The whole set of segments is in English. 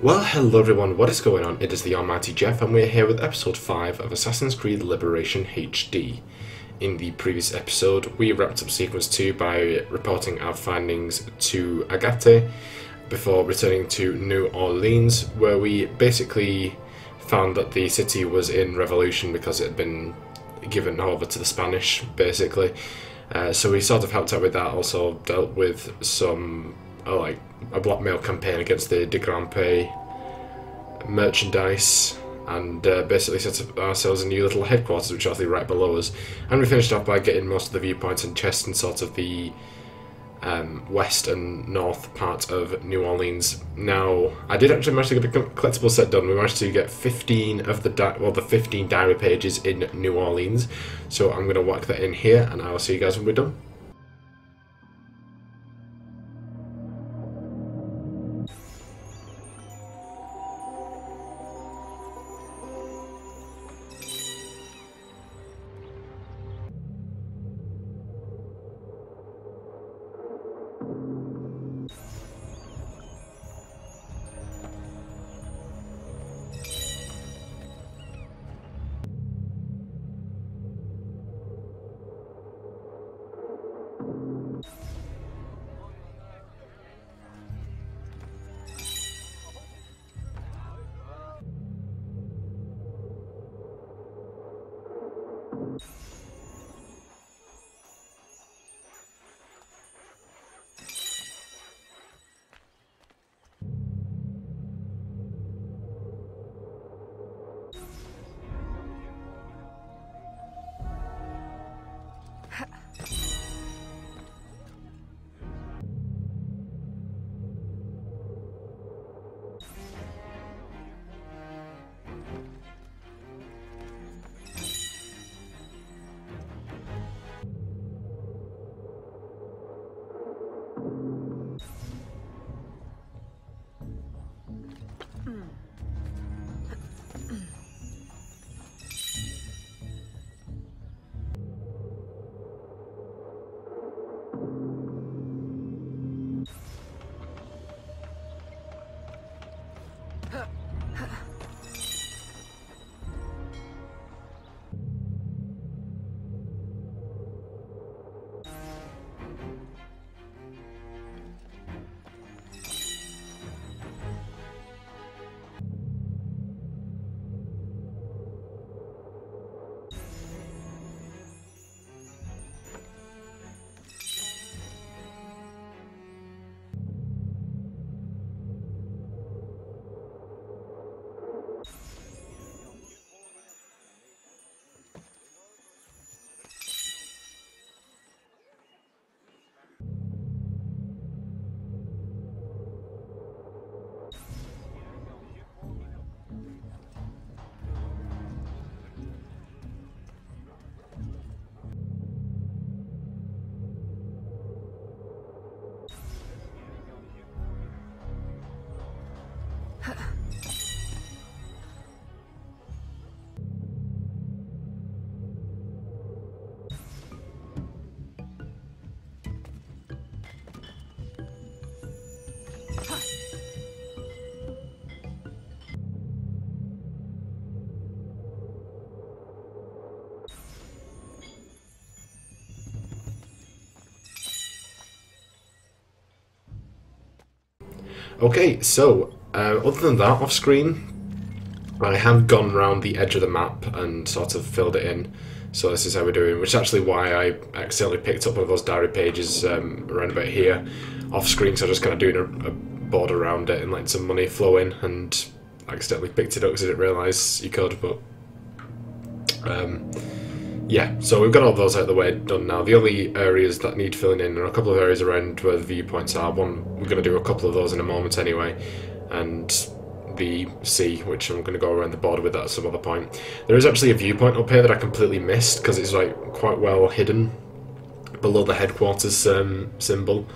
Well, hello everyone, what is going on? It is the Almighty Geoff, and we're here with episode 5 of Assassin's Creed Liberation HD. In the previous episode, we wrapped up sequence 2 by reporting our findings to Agate before returning to New Orleans, where we basically found that the city was in revolution because it had been given over to the Spanish, basically. So we sort of helped out with that, also dealt with some like a blackmail campaign against the De Grandpe merchandise, and basically set up ourselves a new little headquarters, which are actually right below us. And we finished off by getting most of the viewpoints and chests in sort of the west and north part of New Orleans. Now, I did actually manage to get a collectible set done. We managed to get 15 of the 15 diary pages in New Orleans. So I'm going to whack that in here, and I will see you guys when we're done. Okay, so other than that, off screen, I have gone around the edge of the map and sort of filled it in. So this is how we're doing, which is actually why I accidentally picked up one of those diary pages around about here off screen. So I'm just kind of doing a border around it and letting some money flow in, and accidentally picked it up because I didn't realise you could. But yeah, so we've got all those out of the way done now. The only areas that need filling in are a couple of areas around where the viewpoints are. One, we're going to do a couple of those in a moment anyway, and the sea, which I'm going to go around the border with that at some other point. There is actually a viewpoint up here that I completely missed because it's like quite well hidden below the headquarters symbol.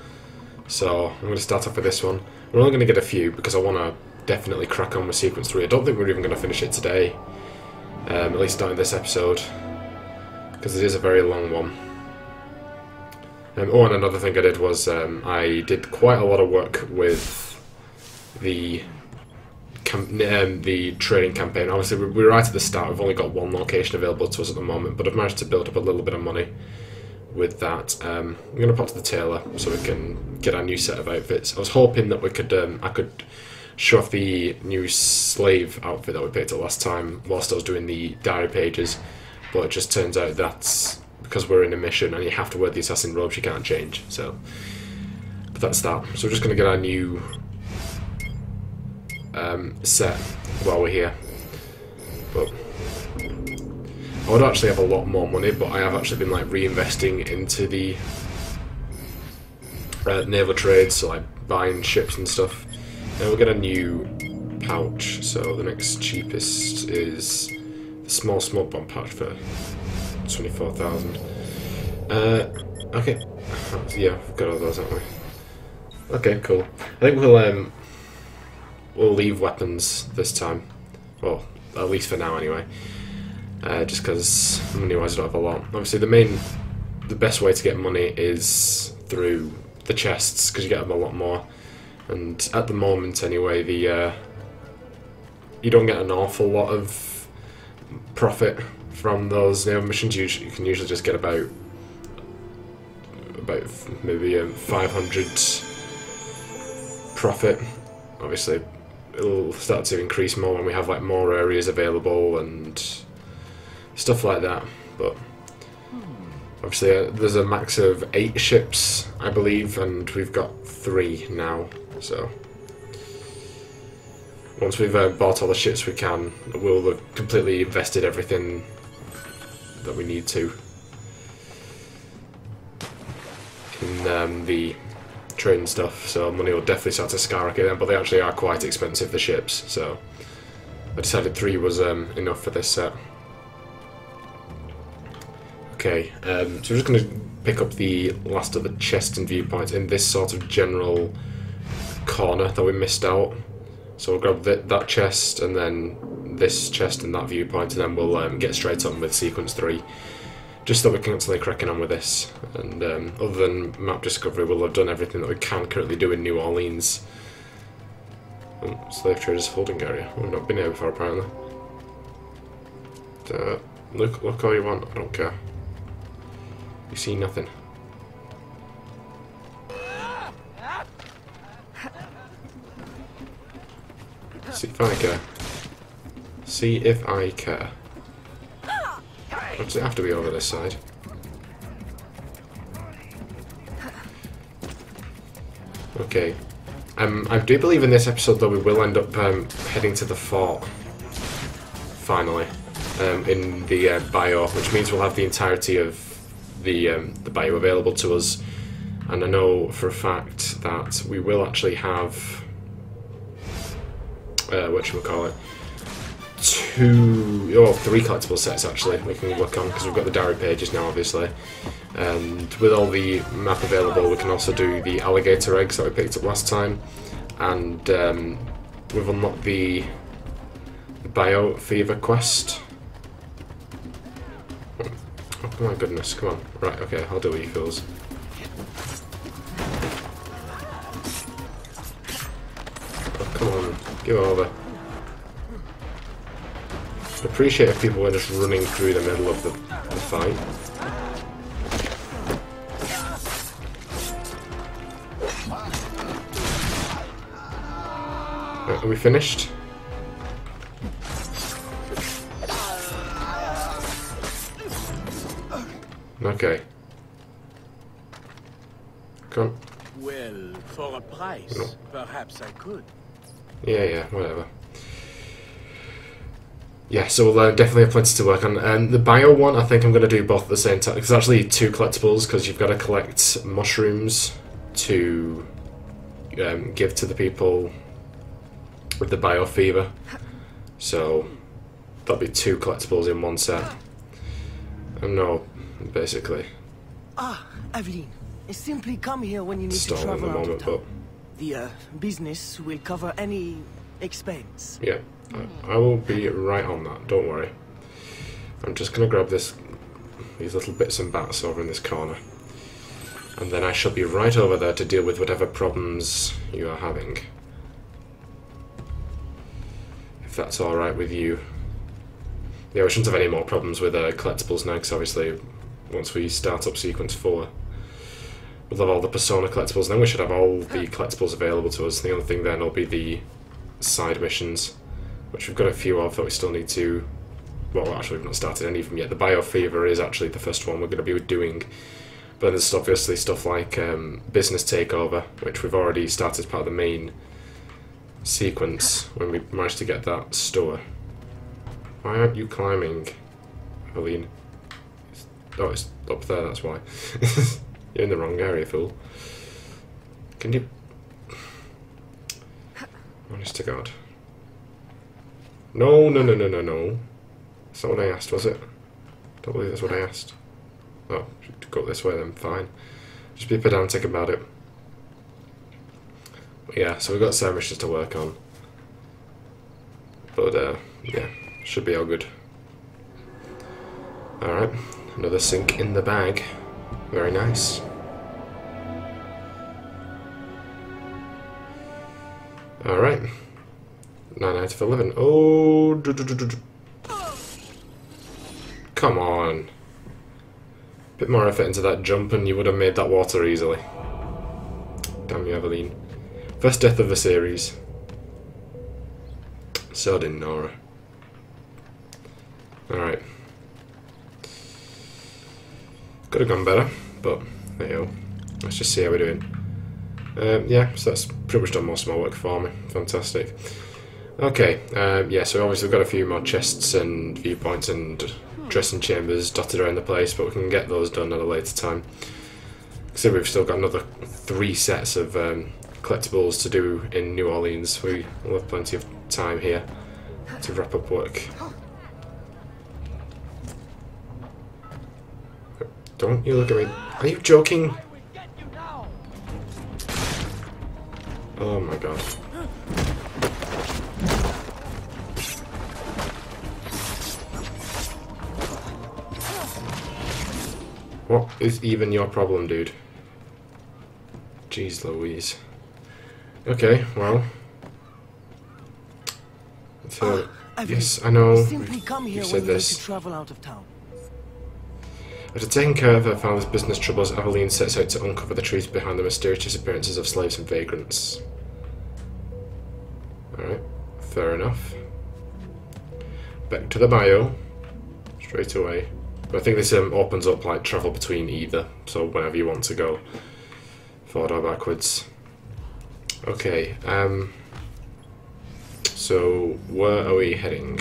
So I'm going to start off with this one. We're only going to get a few because I want to definitely crack on with sequence 3. I don't think we're even going to finish it today, at least not in this episode, because it is a very long one. Oh, and another thing I did was I did quite a lot of work with the the trading campaign. Obviously, we're right at the start. We've only got one location available to us at the moment, but I've managed to build up a little bit of money with that. I'm going to pop to the tailor so we can get our new set of outfits. I was hoping that we could I could show off the new slave outfit that we picked up last time whilst I was doing the diary pages, but it just turns out that because we're in a mission and you have to wear the assassin robes, you can't change. So, but that's that. So we're just going to get our new set while we're here. But I would actually have a lot more money, but I have actually been like reinvesting into the naval trade, so like buying ships and stuff. Now we'll get a new pouch, so the next cheapest is the small smoke bomb pouch for 24,000. Okay, yeah, we've got all those, haven't we? Okay, cool. I think we'll leave weapons this time. Well, at least for now anyway. Just because money-wise I don't have a lot. Obviously the best way to get money is through the chests, because you get them a lot more. And at the moment anyway, you don't get an awful lot of profit from those naval missions. You can usually just get about maybe 500 profit. Obviously it'll start to increase more when we have like more areas available and stuff like that, but obviously there's a max of 8 ships I believe, and we've got 3 now, so once we've bought all the ships we can, we'll have completely invested everything that we need to in the trade and stuff, so money will definitely start to skyrocket then, but they actually are quite expensive, the ships, so I decided 3 was enough for this set. Okay, so we're just going to pick up the last of the chests and viewpoints in this sort of general corner that we missed out. So we'll grab that chest and then this chest and that viewpoint, and then we'll get straight on with sequence 3. Just so we can continue cracking on with this. And other than map discovery, we'll have done everything that we can currently do in New Orleans. Slave traders holding area. We've not been here before apparently. Look all you want, I don't care. You see nothing. See if I care. See if I care. Or does it have to be over this side? Okay. I do believe in this episode though we will end up heading to the fort. Finally. In the Bayou, which means we'll have the entirety of the Bayou available to us, and I know for a fact that we will actually have whatchamacallit, 3 collectible sets actually we can work on, because we've got the diary pages now obviously, and with all the map available we can also do the alligator eggs that we picked up last time, and we've unlocked the Bayou Fever quest. Oh my goodness, come on. Right, okay, I'll do what you feels. Oh, come on, give it over. I'd appreciate if people were just running through the middle of the fight. Right, are we finished? Okay. Come on. Well, for a price, no. Perhaps I could. Yeah, whatever. Yeah, so we'll definitely have plenty to work on. And the Bayou one, I think I'm going to do both at the same time. It's actually 2 collectibles, because you've got to collect mushrooms to give to the people with the Bayou fever. So that'll be 2 collectibles in one set. And no, basically. Ah, Evelyn, simply come here when you need to Stall in the travel out moment, of town. but The business will cover any expense. yeah, I will be right on that. Don't worry. I'm just gonna grab these little bits and bats over in this corner, and then I shall be right over there to deal with whatever problems you are having. that's alright with you. Yeah, we shouldn't have any more problems with collectibles now, because obviously once we start up sequence 4, we'll have all the Persona collectibles, and then we should have all the collectibles available to us. The only thing then will be the side missions, which we've got a few of that we still need to... Well, actually we've not started any of them yet. The Bayou Fever is actually the first one we're going to be doing. But there's obviously stuff like Business Takeover, which we've already started as part of the main sequence when we managed to get that store. Why aren't you climbing, Eileen? Oh, it's up there, that's why. You're in the wrong area, fool. Can you... Honest to God. No. That's not what I asked, was it? Don't believe that's what I asked. Oh, should go this way then, fine. Just be pedantic about it. But yeah, so we've got some missions to work on. But yeah, should be all good. Alright, another sink in the bag. Very nice. Alright. 9 out of 11. Oh, come on. Bit more effort into that jump and you would have made that water easily. Damn you, Eveline. First death of the series. So did Nora. Alright. Could have gone better, but there you go. Let's just see how we're doing. Yeah, so that's pretty much done most of my work for me. Fantastic. Okay, yeah, so obviously we've got a few more chests and viewpoints and dressing chambers dotted around the place, but we can get those done at a later time. So we've still got another 3 sets of collectibles to do in New Orleans. We'll have plenty of time here to wrap up work. Don't you look at me. Are you joking? Oh my God. What is even your problem, dude? Jeez Louise. Okay, well. So, yes, I know you said this. Travel out of town. After taking care of her father's business troubles, Aveline sets out to uncover the truth behind the mysterious disappearances of slaves and vagrants. Alright, fair enough. Back to the Bayou. Straight away. But I think this opens up like travel between either, so whenever you want to go. Forward or backwards. Okay, so where are we heading?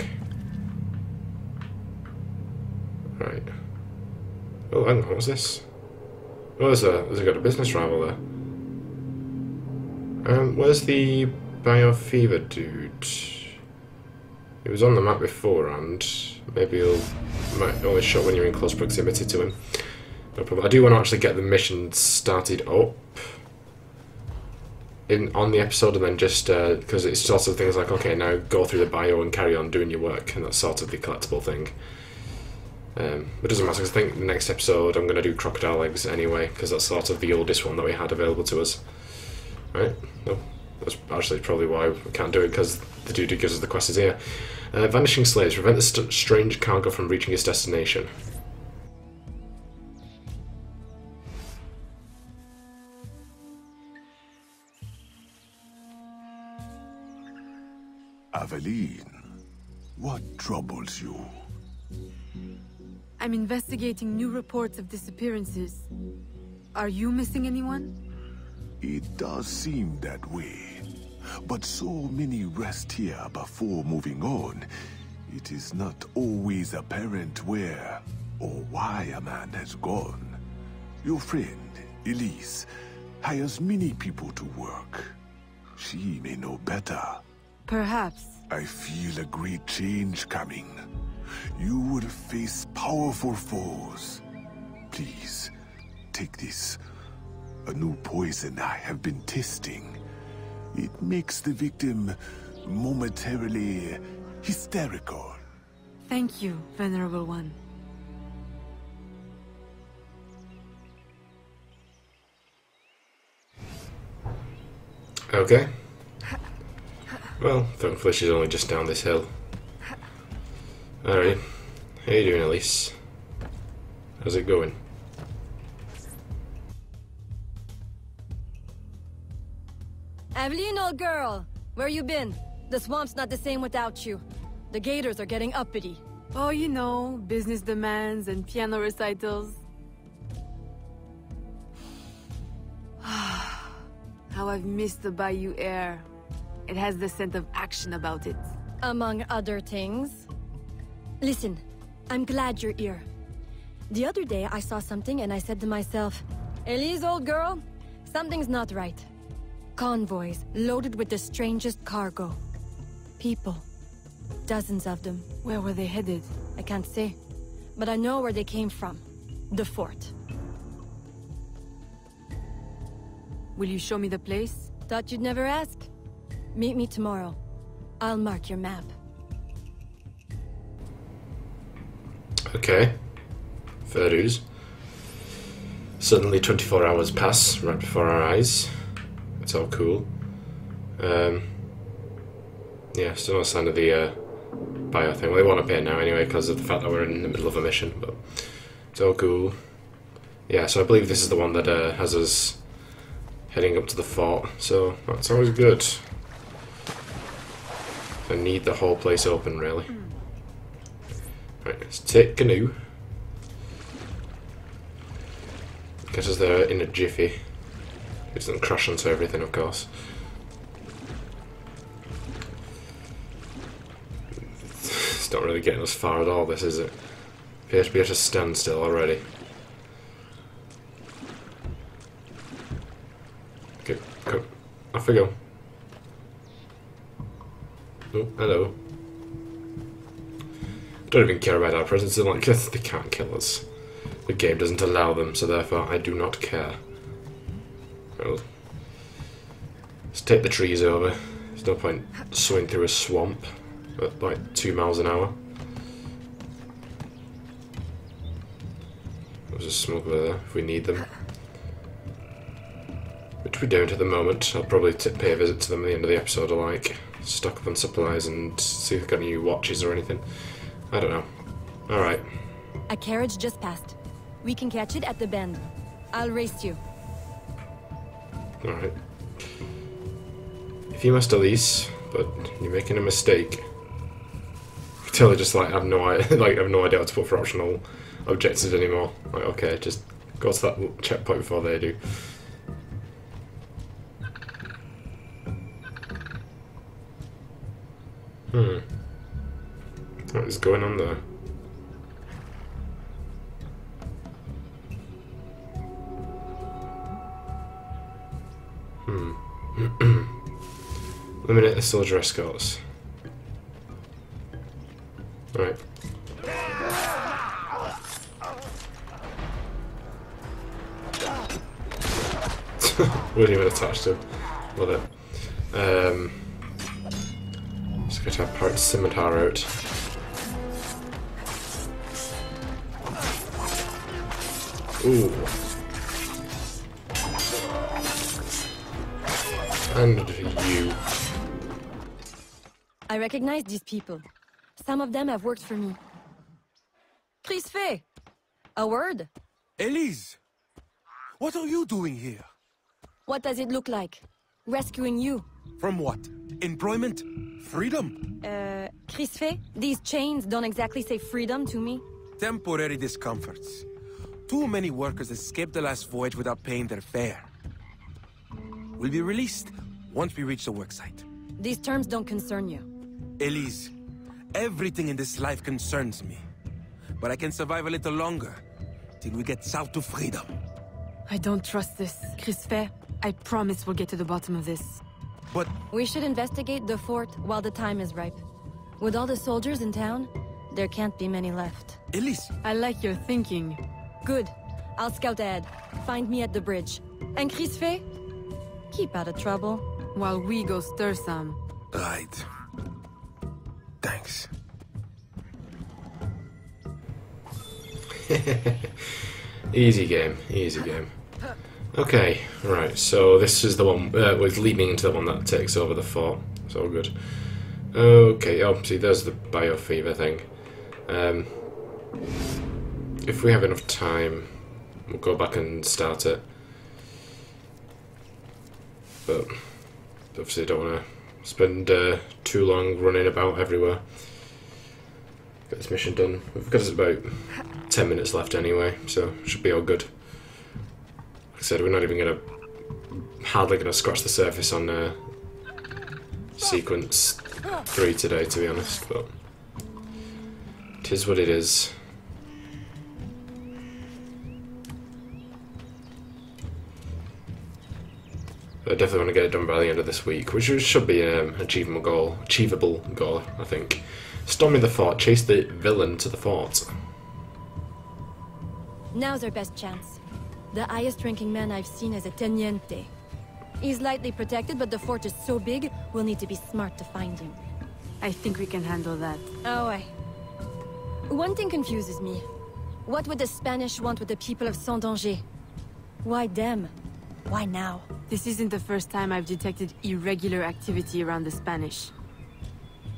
Right. Oh, hang on, what's this? Oh, there's got a business rival there. Where's the Bayou Fever dude? He was on the map beforehand. Maybe he'll might only show when you're in close proximity to him. No problem. I do want to actually get the mission started up on the episode, and then just because it's sort of things like, okay, now go through the bio and carry on doing your work, and that's sort of the collectible thing. It doesn't matter, because I think the next episode I'm going to do crocodile eggs anyway, because that's sort of the oldest one that we had available to us. Right? No, that's actually probably why we can't do it, because the dude who gives us the quest is here. Vanishing slaves. Prevent the strange cargo from reaching its destination. Aveline, what troubles you? I'm investigating new reports of disappearances. Are you missing anyone? It does seem that way. But so many rest here before moving on. It is not always apparent where or why a man has gone. Your friend, Élise, hires many people to work. She may know better. Perhaps. I feel a great change coming. You will face powerful foes. Please, take this. A new poison I have been testing. It makes the victim momentarily hysterical. Thank you, Venerable One. Okay. Well, thankfully she's only just down this hill. Alright. How you doing, Élise? How's it going? Aveline, old girl! Where you been? The swamp's not the same without you. The gators are getting uppity. Oh, you know, business demands and piano recitals. How I've missed the Bayou air. It has the scent of action about it. Among other things. Listen, I'm glad you're here. The other day I saw something and I said to myself, Élise, old girl, something's not right. Convoys loaded with the strangest cargo. People. Dozens of them. Where were they headed? I can't say, but I know where they came from. The fort. Will you show me the place? Thought you'd never ask. Meet me tomorrow. I'll mark your map. Okay. Fair dues. Suddenly 24 hours pass right before our eyes. It's all cool. Yeah, still no sign of the Bayou thing. Well, they won't appear now anyway because of the fact that we're in the middle of a mission, but it's all cool. Yeah, so I believe this is the one that has us heading up to the fort, so that's always good. I need the whole place open, really. Right, let's take canoe. Get us there in a jiffy. It doesn't crash into everything, of course. It's not really getting us far at all, this, is it? Appears to be at a standstill already. Okay, go. Off we go. Oh, hello. I don't even care about our presence, they're like, they can't kill us. The game doesn't allow them, so therefore I do not care. Well, let's take the trees over. There's no point swinging through a swamp at like 2 miles an hour. There's a smuggler there if we need them. Which we don't at the moment. I'll probably pay a visit to them at the end of the episode, or like stock up on supplies and see if they've got any new watches or anything. I don't know. Alright. A carriage just passed. We can catch it at the bend. I'll race you. Alright. If you must, Élise, but you're making a mistake. You totally just like have no idea, what to put for optional objectives anymore. Like, okay, just go to that checkpoint before they do. What is going on there? Eliminate the soldier escorts. Right. Wasn't even attached to him. Love it. Let's get our pirate scimitar out. Ooh. And you. I recognize these people. Some of them have worked for me. Crispé! A word? Élise! What are you doing here? What does it look like? Rescuing you. From what? Employment? Freedom? Crispé, these chains don't exactly say freedom to me. Temporary discomforts. Too many workers escaped the last voyage without paying their fare. We'll be released once we reach the worksite. These terms don't concern you. Élise, everything in this life concerns me. But I can survive a little longer, till we get south to freedom. I don't trust this. Crispé, I promise we'll get to the bottom of this. But We should investigate the fort while the time is ripe. With all the soldiers in town, there can't be many left. Élise, I like your thinking. Good. I'll scout ahead. Find me at the bridge. And Crispé, keep out of trouble. While we go stir some. right. Thanks. Easy game, easy game. Okay, right, so this is the one, was leading into the one that takes over the fort. It's all good. Okay, oh, see, there's the biofever thing. If we have enough time, we'll go back and start it. But obviously don't want to spend too long running about everywhere. Get this mission done. We've got about 10 minutes left anyway, so should be all good. Like I said, we're not even hardly gonna scratch the surface on sequence 3 today, to be honest, but it is what it is. I definitely want to get it done by the end of this week, which should be an achievable goal, I think. Storming the fort, chase the villain to the fort. Now's our best chance. The highest ranking man I've seen is a teniente. He's lightly protected, but the fort is so big, we'll need to be smart to find him. I think we can handle that. Oh, one thing confuses me. What would the Spanish want with the people of Saint-Danger? Why them? Why now? This isn't the first time I've detected irregular activity around the Spanish.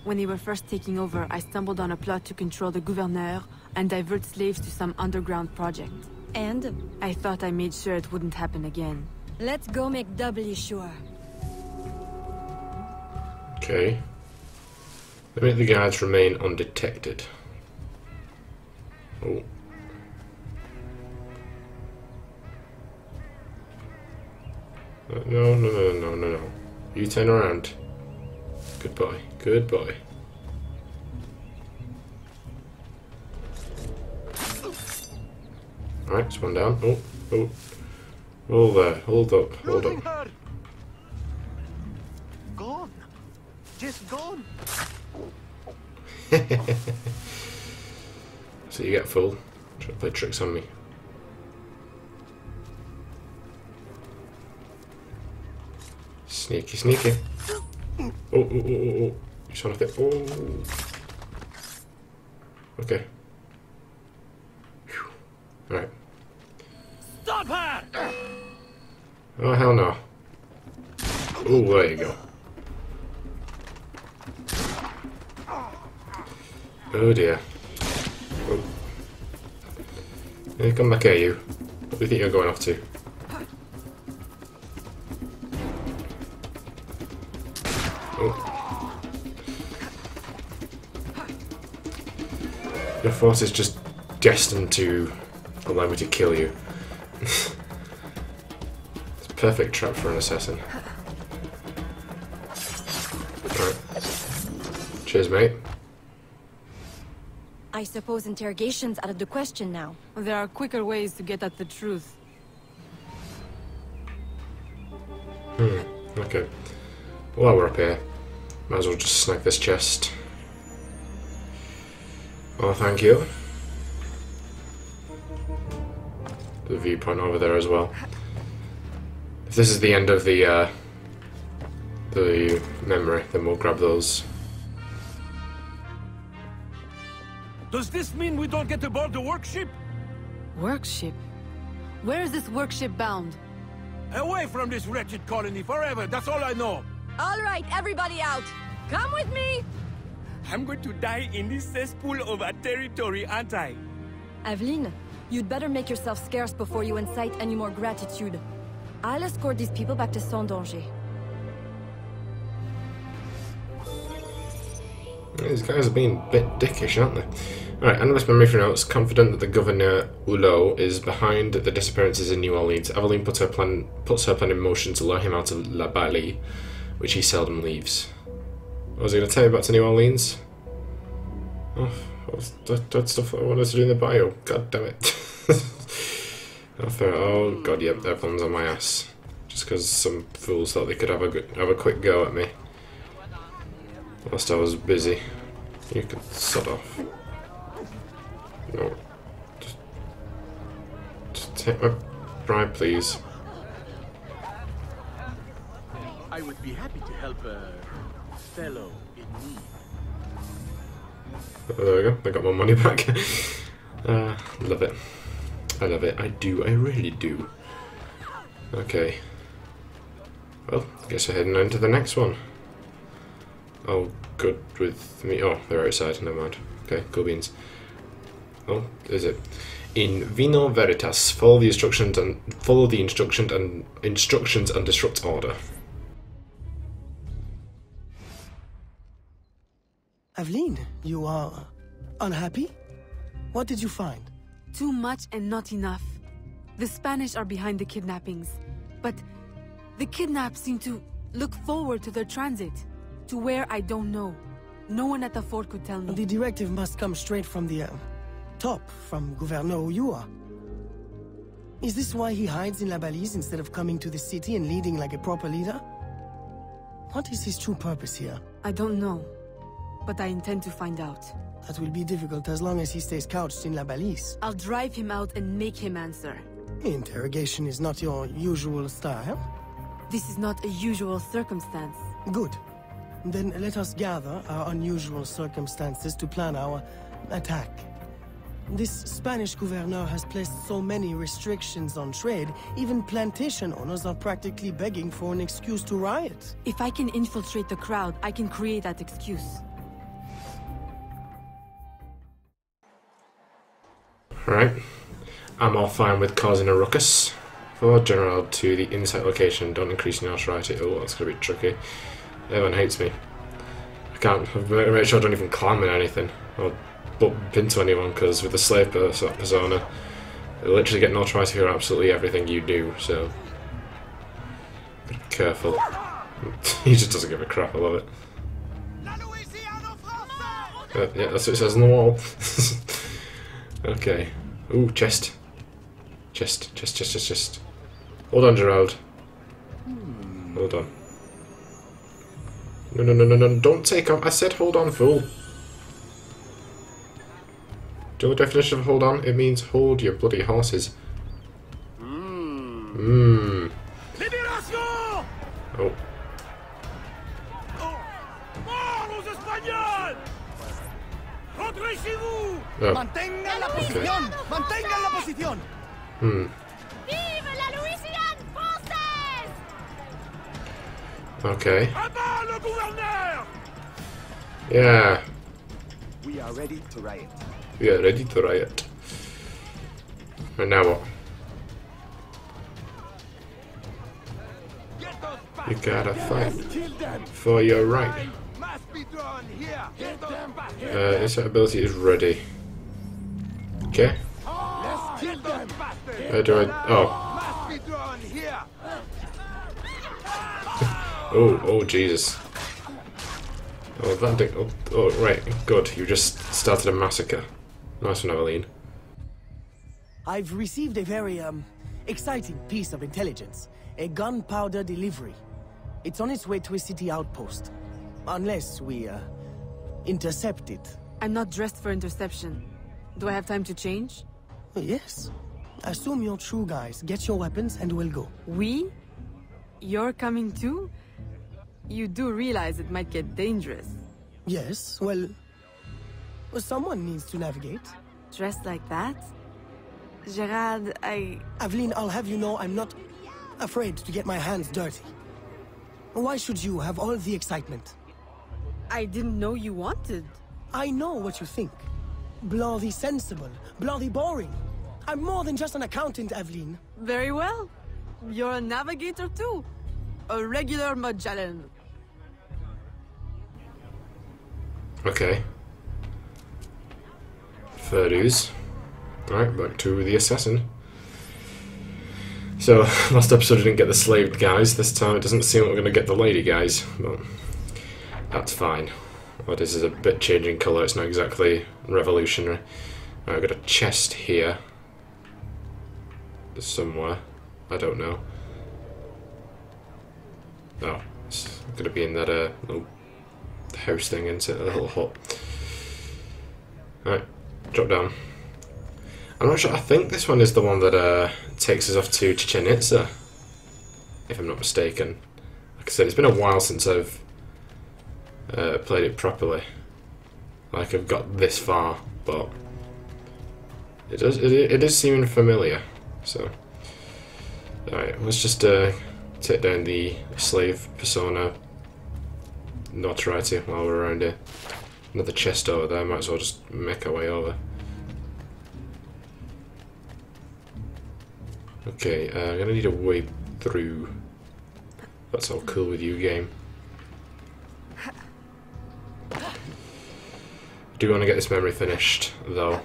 When they were first taking over, I stumbled on a plot to control the gouverneur and divert slaves to some underground project. And? I thought I made sure it wouldn't happen again. Let's go make doubly sure. Okay. Limit the guards remain undetected. Oh. No. You turn around. Good boy. Good boy. Alright, it's one down. Oh. Hold there. Hold up. Hold up. Gone. Just gone. So you get full. Trying to play tricks on me. Sneaky. Oh. You son of a... Oh. Okay. Alright. Stop her! Oh, hell no. Oh, there you go. Oh dear. Oh. Hey, come back here, you. What do you think you're going off to? Oh. Your force is just destined to allow me to kill you. It's a perfect trap for an assassin. Alright. Cheers, mate. I suppose interrogation's out of the question now. There are quicker ways to get at the truth. Okay. While we're up here, might as well just snag this chest. Oh, thank you. The viewpoint over there as well. If this is the end of the memory, then we'll grab those. Does this mean we don't get aboard the workship? Workship? Where is this workship bound? Away from this wretched colony forever, that's all I know. All right, everybody out. Come with me. I'm going to die in this cesspool of our territory, aren't I? Aveline, you'd better make yourself scarce before you incite any more gratitude. I'll escort these people back to Saint-Danger. These guys are being a bit dickish, aren't they? Alright, analyst memory for notes. Confident that the Governor Hulot is behind the disappearances in New Orleans, Aveline puts her plan in motion to lure him out of La Bayou, which he seldom leaves. What was I going to tell you back to New Orleans? Oh, that stuff I wanted to do in the Bayou. God damn it. Oh god, yep, everyone's on my ass. Just because some fools thought they could have a quick go at me. Whilst I was busy. You can sod off. No. Just take my bribe, please. I would be happy to help a fellow in need. Oh, there we go. I got my money back. Love it. I love it. I do. I really do. Okay. Well, I guess we're heading on to the next one. all good with me. Oh, they're outside. Never mind. Okay, cool beans. Oh, is it? In vino veritas, follow the instructions and disrupt order. Aveline, you are unhappy? What did you find? Too much and not enough. The Spanish are behind the kidnappings, but the kidnapped seem to look forward to their transit. To where I don't know. No one at the fort could tell me. The directive must come straight from the top, from Gouverneur Yua. Is this why he hides in La Balise instead of coming to the city and leading like a proper leader? What is his true purpose here? I don't know, but I intend to find out. That will be difficult as long as he stays couched in La Balise. I'll drive him out and make him answer. Interrogation is not your usual style. This is not a usual circumstance. Good. Then let us gather our unusual circumstances to plan our attack. This Spanish gouverneur has placed so many restrictions on trade, even plantation owners are practically begging for an excuse to riot. If I can infiltrate the crowd, I can create that excuse. Right. I'm all fine with causing a ruckus. Forward General to the insight location. Don't increase notoriety. Oh, that's gonna be tricky. Everyone hates me. I can't make sure I don't even climb in anything or bump into anyone, because with the slave persona, you literally get notoriety for absolutely everything you do. So be careful. He just doesn't give a crap. I love it. Yeah, that's what it says on the wall. Okay. Ooh, chest. Chest. Hold on, Gerald. Hold on. No, don't take off. I said hold on, fool. Do you know the definition of hold on? It means hold your bloody horses. Oh. Oh. Mantengan la posición! Mantengan la posición! Vive la Louisiane française! Okay. Yeah. We are ready to riot. We are ready to riot. And now what? You gotta fight for your right. This ability is ready. Okay. Where do I? Oh. Oh, Jesus. Oh, that thing. Oh, right. Good. You just started a massacre. Nice one, Aveline. I've received a very, exciting piece of intelligence. A gunpowder delivery. It's on its way to a city outpost. Unless we, intercept it. I'm not dressed for interception. Do I have time to change? Yes. Assume you're true, guys. Get your weapons and we'll go. We? You're coming too? You do realize it might get dangerous. Yes, well, someone needs to navigate. Dressed like that? Gerard, Aveline, I'll have you know I'm not afraid to get my hands dirty. Why should you have all the excitement? I didn't know you wanted. I know what you think. Bloody sensible, bloody boring. I'm more than just an accountant, Aveline. Very well. You're a navigator too. A regular Magellan. Okay. Fair dues. Alright, back to the assassin. So, last episode I didn't get the slave guys. This time it doesn't seem like we're going to get the lady guys. But that's fine. Well, this is a bit changing colour. It's not exactly revolutionary. Right, I've got a chest here. Somewhere. I don't know. Oh, it's going to be in that little house thing, isn't it? A little hut. Alright, drop down. I'm not sure. I think this one is the one that takes us off to Chichen Itza, if I'm not mistaken. Like I said, it's been a while since I've played it properly. Like I've got this far, but it is seeming familiar. So, alright, let's just take down the slave persona notoriety while we're around here. Another chest over there, might as well just make our way over. Okay, I'm gonna need a way through. That's all cool with you, game. Do want to get this memory finished, though.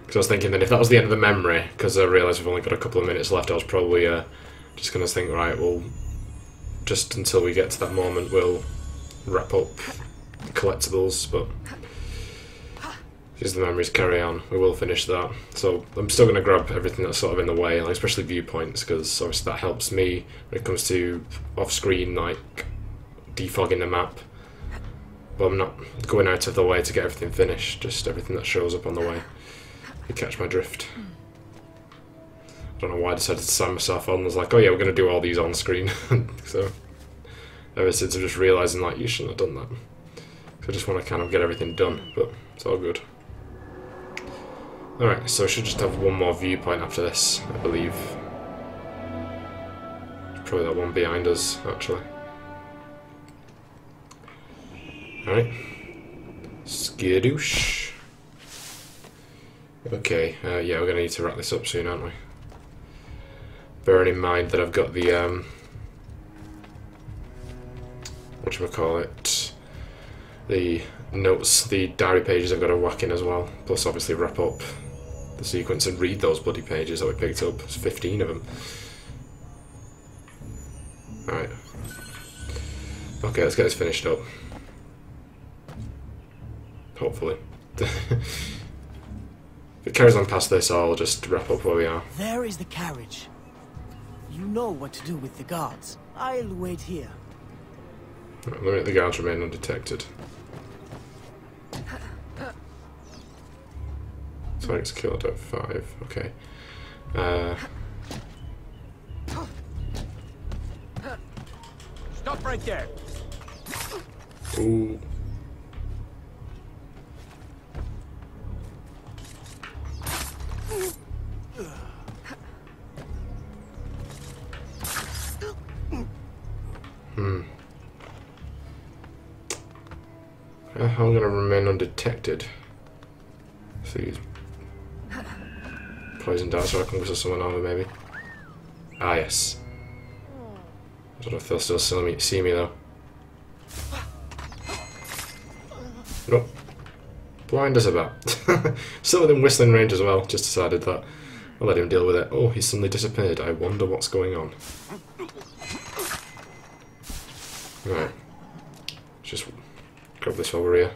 Because I was thinking that if that was the end of the memory, because I realised we've only got a couple of minutes left, I was probably just going to think, right, well, just until we get to that moment, we'll wrap up the collectibles, but because the memories carry on, we will finish that. So I'm still going to grab everything that's sort of in the way, like especially viewpoints, because obviously that helps me when it comes to off-screen, like, defogging the map. But I'm not going out of the way to get everything finished, just everything that shows up on the way. You catch my drift. I don't know why I decided to sign myself on. I was like, oh yeah, we're going to do all these on screen. So, ever since I'm just realising, like, you shouldn't have done that. So I just want to kind of get everything done, but it's all good. Alright, so I should just have one more viewpoint after this, I believe. Probably that one behind us, actually. Alright. Skadoosh. Okay, yeah, we're going to need to wrap this up soon, aren't we? Bearing in mind that I've got the, whatchamacallit, the notes, the diary pages I've got to whack in as well, plus obviously wrap up the sequence and read those bloody pages that we picked up. There's 15 of them. Alright. Okay, let's get this finished up. Hopefully. If it carries on past this, I'll just wrap up where we are. There is the carriage. You know what to do with the guards. I'll wait here. Right, let the guards remain undetected. Target's killed at 5. Okay. Stop right there. Ooh. I'm gonna remain undetected. So use poison darts so I can whistle someone over, maybe. Ah, yes. I don't know if they'll still see me though. Nope. Blind as a bat. Still within whistling range as well. Just decided that I'll let him deal with it. Oh, he's suddenly disappeared. I wonder what's going on. Right. Just grab this while we're here.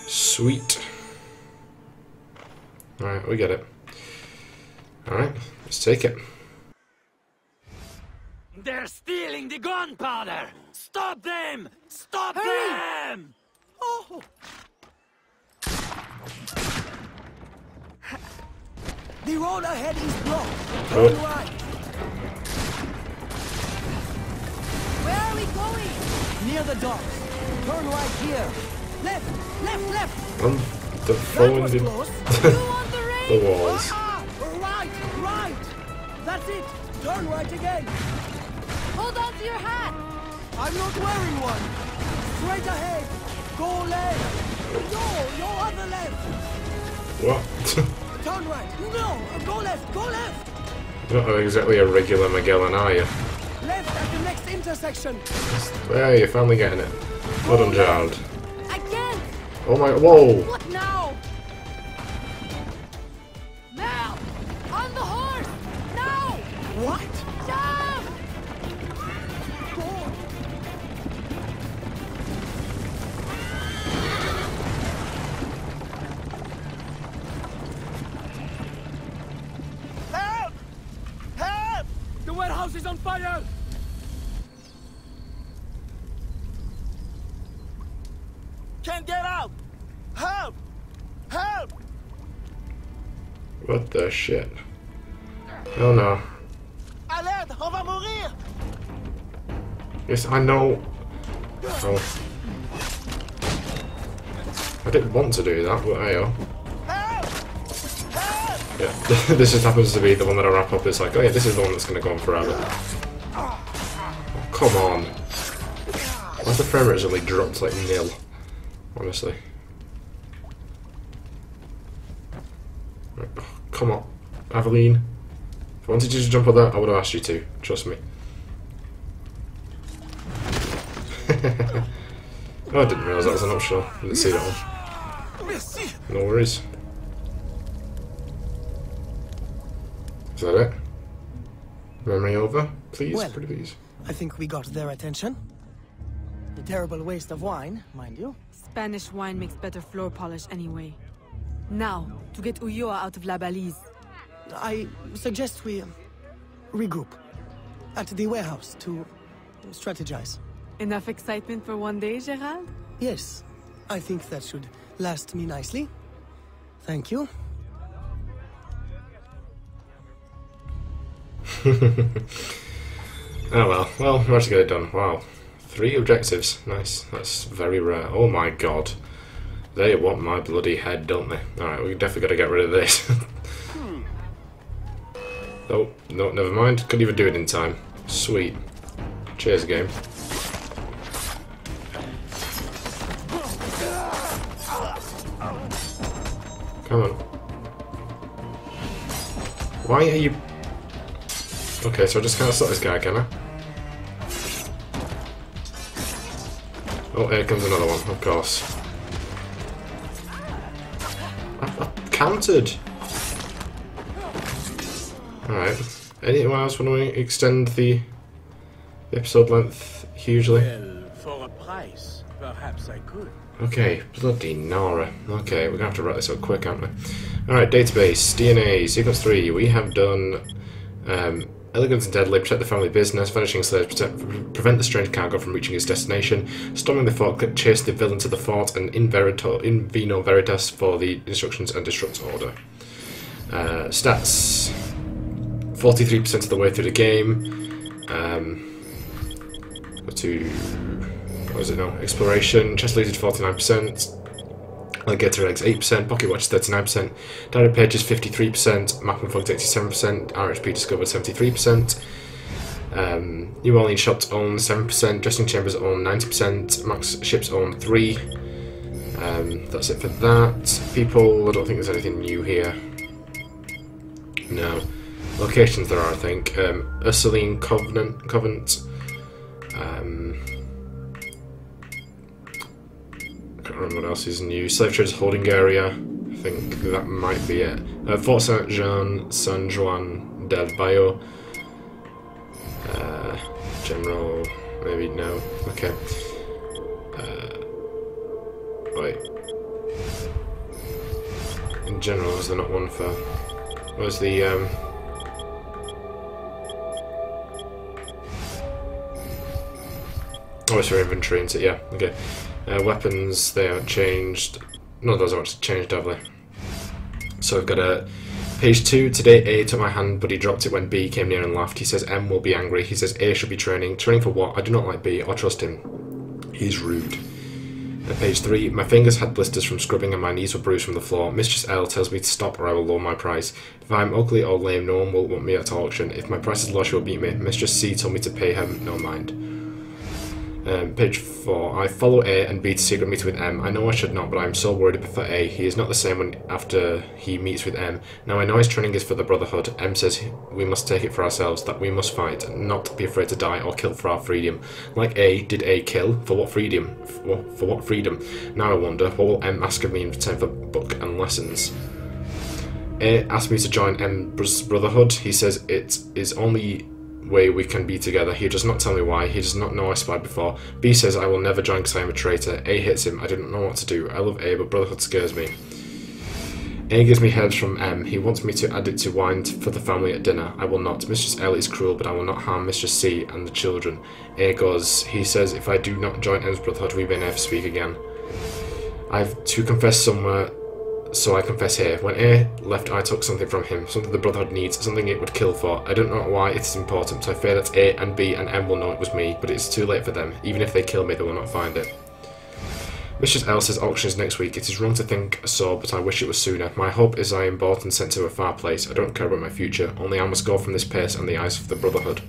Sweet. Alright, we get it. Alright, let's take it. They're stealing the gunpowder! Stop them! Stop them! Oh! The road ahead is blocked. Turn right. Where are we going? Near the docks. Turn right here. Left, left, left. I'm That following was the, close. You want the rain? the walls. Right, right. That's it. Turn right again. Hold on to your hat! I'm not wearing one. Straight ahead. Go left. No, your other left. What? Turn right. No, go left. Go left. You're not exactly a regular Magellan, are you? Left at the next intersection. There, you're finally getting it. Well done, child. Again! Oh my, whoa! What now? Now! On the horse! Now! What? Jump! Help! Help! The warehouse is on fire! Can't get out! Help! Help! What the shit? Oh no. Alerte! On va mourir! Yes, I know. Oh. I didn't want to do that, but hey, Help! Help! yeah. This just happens to be the one that I wrap up. It's like, oh yeah, this is the one that's going to go on forever. come on. Why's the frame rate suddenly dropped like nil? Honestly. Right, oh, come on. Aveline. If I wanted you to jump on that, I would have asked you to. Trust me. Oh, I didn't realise that was an optional. I didn't see that one. No worries. Is that it? Memory over? Please, Well, pretty please. I think we got their attention. A terrible waste of wine, mind you. Spanish wine makes better floor polish anyway. Now, to get Ulloa out of La Balise. I suggest we regroup at the warehouse to strategize. Enough excitement for one day, Gerald? Yes, I think that should last me nicely. Thank you. Oh well, we have to get it done. Wow. 3 objectives. Nice. That's very rare. Oh my god. They want my bloody head, don't they? Alright, we definitely got to get rid of this. Oh, no, never mind. Couldn't even do it in time. Sweet. Cheers, game. Come on. Why are you... Okay, so I just can't stop this guy, can I? Oh, here comes another one, of course. I countered! Alright. Anyone else want to extend the episode length hugely? Well, for a price, perhaps I could. Okay, bloody Nara. Okay, we're gonna have to write this up quick, aren't we? Alright, database, DNA, sequence 3. We have done elegant and deadly, protect the family business, vanishing slaves, prevent the strange cargo from reaching its destination, storming the fort, chase the villain to the fort, and in vino veritas for the instructions and destruct order. Stats, 43% of the way through the game. Go to, what is it now? Exploration, chest looted 49%. Alligator eggs 8%, pocket watch 39%, direct pages 53%, map and flags 87%, RHP discovered 73%, New Orleans shops own 7%, dressing chambers own 90%, max ships own 3. That's it for that. People, I don't think there's anything new here. No. Locations there are, I think. Ursuline Convent. I can't remember what else is new. Slave traders holding area. I think that might be it. Fort Saint-Jean, San Juan del Bayou. General, maybe no. Okay. Wait. In general, is there not one for... Where's the... Oh, it's for inventory, isn't it? Yeah, okay. Weapons, they haven't changed. None of those have actually changed, have they? So we've got a page 2. Today A took my hand, but he dropped it when B came near and laughed. He says M will be angry. He says A should be training. Training for what? I do not like B or trust him. He's rude. Page 3. My fingers had blisters from scrubbing and my knees were bruised from the floor. Mistress L tells me to stop or I will lower my price. If I'm ugly or lame, no one will want me at auction. If my price is low, she will beat me. Mistress C told me to pay her no mind. Page 4. I follow A and B to secret meeting with M. I know I should not, but I am so worried for A. He is not the same when after he meets with M. Now I know his training is for the Brotherhood. M says we must take it for ourselves, that we must fight, not be afraid to die or kill for our freedom. Like A, did A kill? For what freedom? For what freedom? Now I wonder, what will M ask of me in return for book and lessons? A asked me to join M's Brotherhood. He says it is only way we can be together. He does not tell me why. He does not know I spied before. B says I will never join because I am a traitor. A hits him. I don't know what to do. I love A, but Brotherhood scares me. A gives me herbs from M. He wants me to add it to wine for the family at dinner. I will not. Mistress L is cruel, but I will not harm Mistress C and the children. A goes. He says if I do not join M's Brotherhood, we may never speak again. I have to confess somewhere, so I confess here. When A left, I took something from him, something the Brotherhood needs, something it would kill for. I don't know why it is important, so I fear that A and B and M will know it was me, but it's too late for them. Even if they kill me, they will not find it. Mistress L says auction is next week. It is wrong to think so, but I wish it was sooner. My hope is I am bought and sent to a far place. I don't care about my future, only I must go from this place and the eyes of the Brotherhood.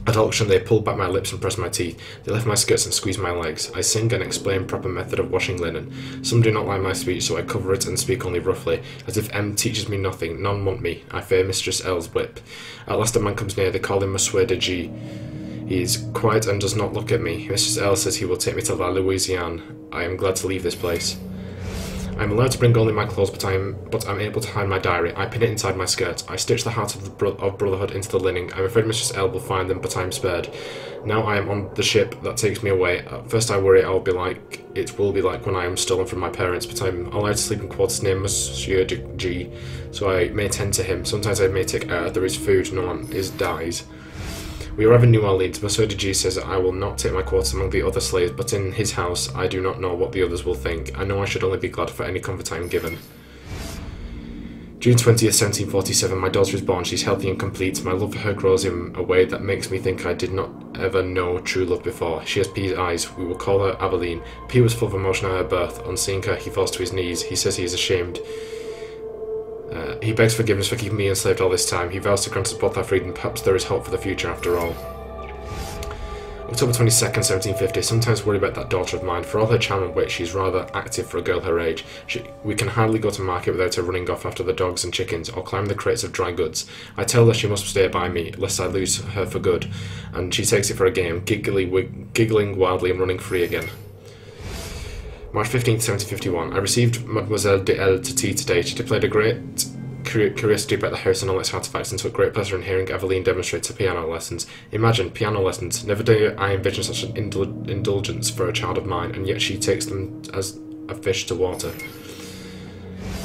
At auction, they pulled back my lips and pressed my teeth. They lift my skirts and squeeze my legs. I sing and explain proper method of washing linen. Some do not like my speech, so I cover it and speak only roughly. As if M teaches me nothing, none want me. I fear Mistress L's whip. At last a man comes near, they call him Monsieur de G. He is quiet and does not look at me. Mistress L says he will take me to La Louisiane. I am glad to leave this place. I am allowed to bring only my clothes, but I'm able to hide my diary. I pin it inside my skirt. I stitch the heart of Brotherhood into the linen. I'm afraid Mistress L will find them, but I am spared. Now I am on the ship that takes me away. At first I worry it will be like when I am stolen from my parents, but I'm allowed to sleep in quarters near Monsieur de G, so I may tend to him. Sometimes I may take air. There is food. No one dies. We arrive in New Orleans. Monsieur de G says that I will not take my quarters among the other slaves, but in his house I do not know what the others will think. I know I should only be glad for any comfort I am given. June 20th, 1747. My daughter is born. She's healthy and complete. My love for her grows in a way that makes me think I did not ever know true love before. She has P's eyes. We will call her Aveline. P was full of emotion at her birth. On seeing her, he falls to his knees. He says he is ashamed. He begs forgiveness for keeping me enslaved all this time. He vows to grant us both our freedom. Perhaps there is hope for the future after all. October 22nd, 1750. Sometimes worry about that daughter of mine. For all her charm and wit, she is rather active for a girl her age. We can hardly go to market without her running off after the dogs and chickens, or climb the crates of dry goods. I tell her she must stay by me, lest I lose her for good, and she takes it for a game, giggling wildly and running free again. March 15th, 1751. I received Mademoiselle de L to tea today. She displayed a great curiosity about the house and all its artifacts, and took great pleasure in hearing Aveline demonstrate her piano lessons. Imagine, piano lessons. Never did I envision such an indulgence for a child of mine, and yet she takes them as a fish to water.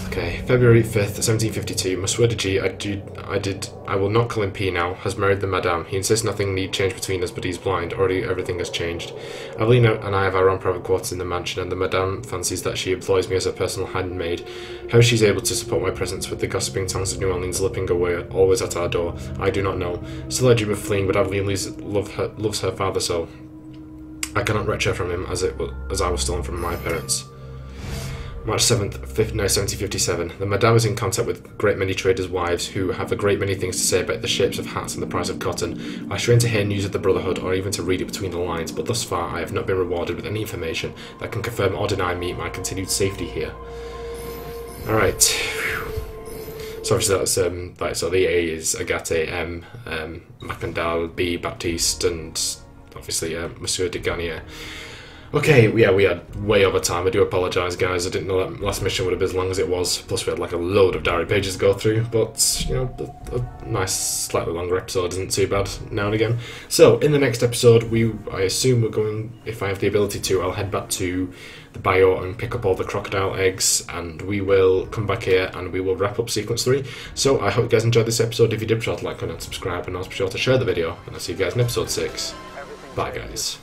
Okay, February 5th, 1752. Monsieur de G, I will not call him P now, has married the Madame. He insists nothing need change between us, but he's blind. Already everything has changed. Aveline and I have our own private quarters in the mansion, and the Madame fancies that she employs me as her personal handmaid. How she's able to support my presence with the gossiping tongues of New Orleans lipping away, always at our door, I do not know. Still I dream of fleeing, but Aveline loves her father so. I cannot wrench her from him as I was stolen from my parents. March 7th, 1757. The Madame is in contact with a great many traders' wives who have a great many things to say about the shapes of hats and the price of cotton. I strain to hear news of the Brotherhood, or even to read it between the lines, but thus far I have not been rewarded with any information that can confirm or deny me my continued safety here. Alright. So obviously that's so the A is Agate, M, Macandal, B, Baptiste, and obviously Monsieur de Garnier. Okay, yeah, we had way over time. I do apologise, guys. I didn't know that last mission would have been as long as it was. Plus, we had like a load of diary pages to go through. But, you know, a nice, slightly longer episode isn't too bad now and again. So, in the next episode, I assume we're going, if I have the ability to, I'll head back to the Bayou and pick up all the crocodile eggs. And we will come back here and we will wrap up Sequence 3. So, I hope you guys enjoyed this episode. If you did, be sure to like, comment, and subscribe. And also be sure to share the video. And I'll see you guys in episode 6. Bye, guys.